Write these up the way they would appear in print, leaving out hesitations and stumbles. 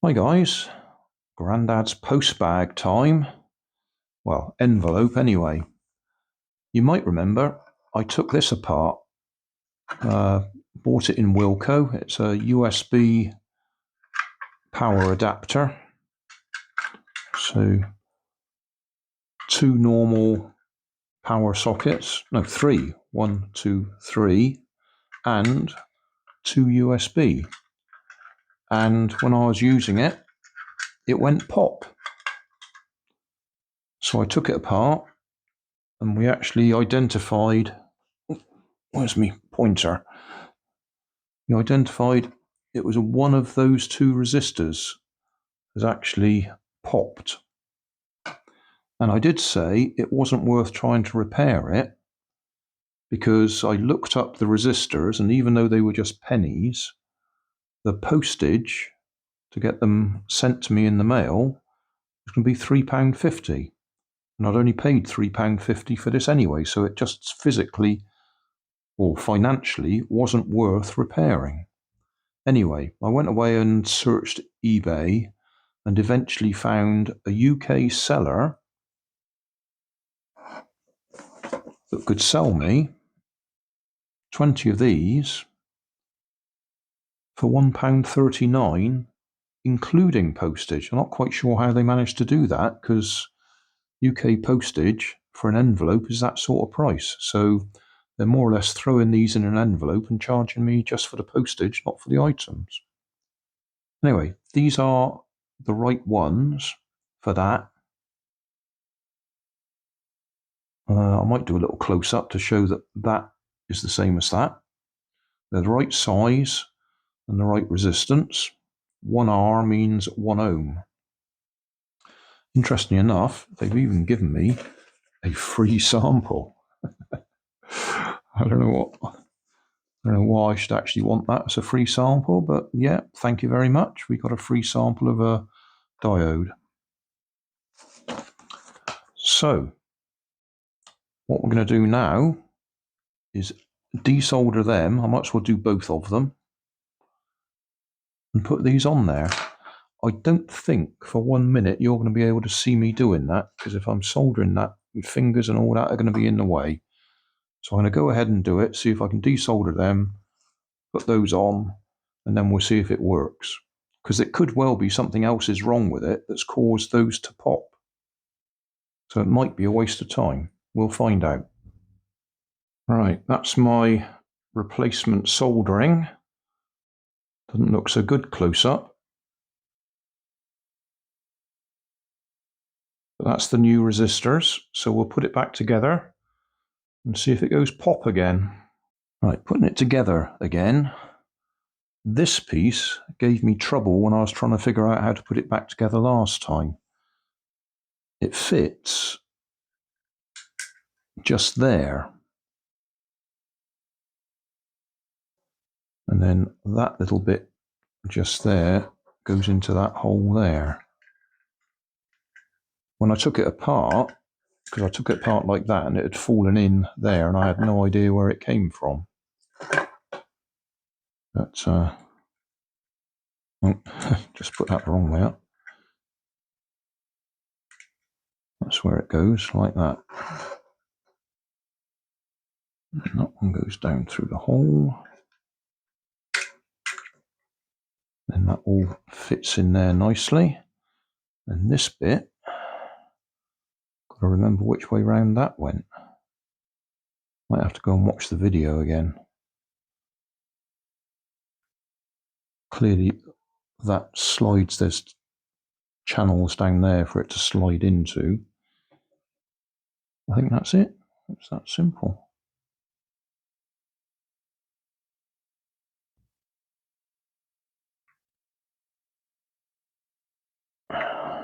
Hi guys, Grandad's postbag time. Well, envelope anyway. You might remember I took this apart, bought it in Wilko. It's a USB power adapter. So two normal power sockets, no, three, 1, 2, 3, and two USB. And when I was using it, it went pop. So I took it apart and we actually identified, where's my pointer? We identified it was one of those two resistors has actually popped. And I did say it wasn't worth trying to repair it because I looked up the resistors, and even though they were just pennies, the postage to get them sent to me in the mail was going to be £3.50. And I'd only paid £3.50 for this anyway, so it just physically or financially wasn't worth repairing. Anyway, I went away and searched eBay and eventually found a UK seller that could sell me 20 of these for £1.39, including postage. I'm not quite sure how they managed to do that because UK postage for an envelope is that sort of price. So they're more or less throwing these in an envelope and charging me just for the postage, not for the items. Anyway, these are the right ones for that. I might do a little close-up to show that that is the same as that. They're the right size and the right resistance. 1R means 1 ohm. Interestingly enough, they've even given me a free sample. I don't know why I should actually want that as a free sample, but yeah, thank you very much. We got a free sample of a diode. So what we're going to do now is desolder them. I might as well do both of them and put these on there. I don't think for 1 minute you're going to be able to see me doing that, because if I'm soldering that, my fingers and all that are going to be in the way. So I'm going to go ahead and do it, see if I can desolder them, put those on, and then we'll see if it works. Because it could well be something else is wrong with it that's caused those to pop. So it might be a waste of time. We'll find out. Right, that's my replacement soldering. Doesn't look so good close up. But that's the new resistors, so we'll put it back together and see if it goes pop again. Right, putting it together again. This piece gave me trouble when I was trying to figure out how to put it back together last time. It fits just there. And then that little bit just there goes into that hole there. When I took it apart, because I took it apart like that and it had fallen in there and I had no idea where it came from. But just put that the wrong way up. That's where it goes, like that. And that one goes down through the hole. Then that all fits in there nicely. And this bit, got to remember which way round that went. Might have to go and watch the video again. Clearly that slides, there's channels down there for it to slide into. I think that's it. It's that simple.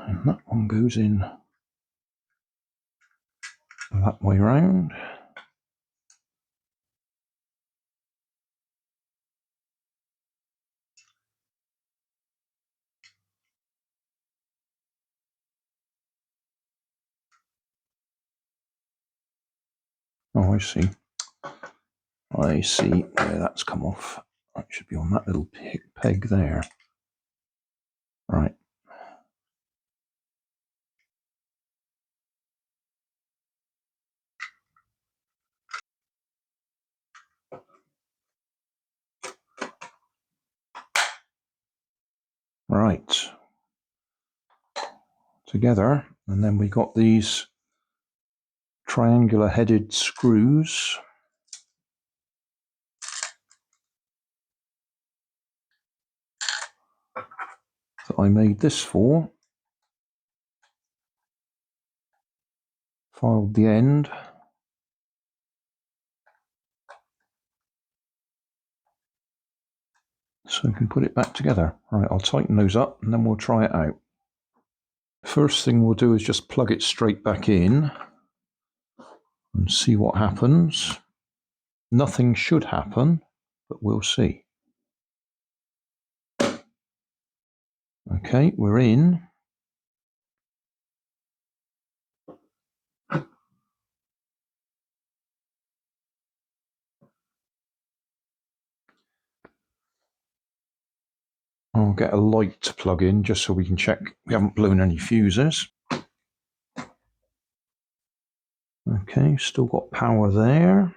And that one goes in that way round. Oh, I see. I see where that's come off. That should be on that little peg there. Right. Right. Together, and then we got these triangular headed screws that I made this for. Filed the end. So we can put it back together. Right, I'll tighten those up and then we'll try it out. First thing we'll do is just plug it straight back in and see what happens. Nothing should happen, but we'll see. Okay, we're in. I'll get a light to plug in just so we can check we haven't blown any fuses. Okay, still got power there.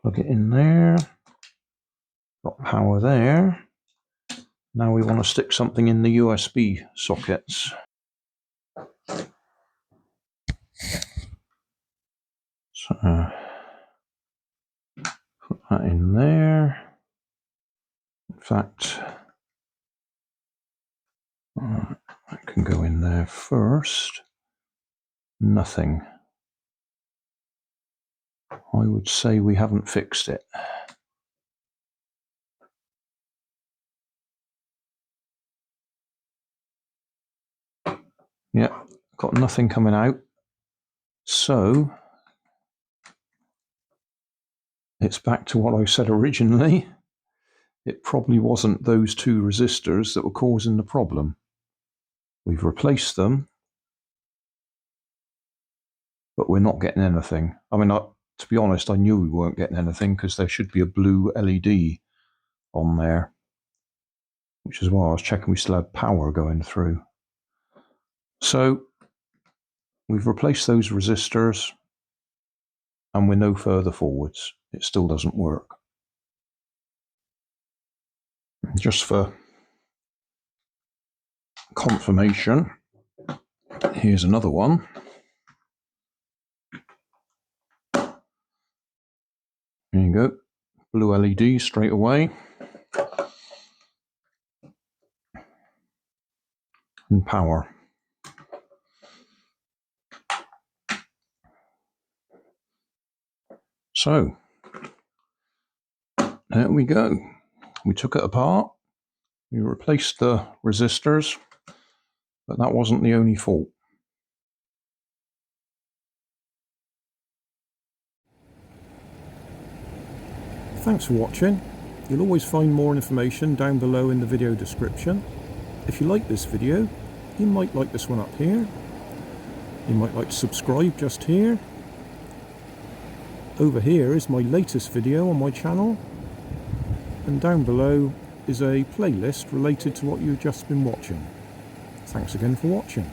Plug it in there. Got power there. Now we want to stick something in the USB sockets. So, put that in there. In fact, that can go in there first. Nothing. I would say we haven't fixed it. Yeah, got nothing coming out. So, it's back to what I said originally. It probably wasn't those two resistors that were causing the problem. We've replaced them, but we're not getting anything. I mean, to be honest, I knew we weren't getting anything because there should be a blue LED on there, which is why I was checking we still had power going through. So we've replaced those resistors and we're no further forwards. It still doesn't work. Just for confirmation, here's another one. There you go, blue LED straight away. And power. So, there we go. We took it apart, we replaced the resistors, but that wasn't the only fault. Thanks for watching. You'll always find more information down below in the video description. If you like this video, you might like this one up here. You might like to subscribe just here. Over here is my latest video on my channel. And down below is a playlist related to what you've just been watching. Thanks again for watching.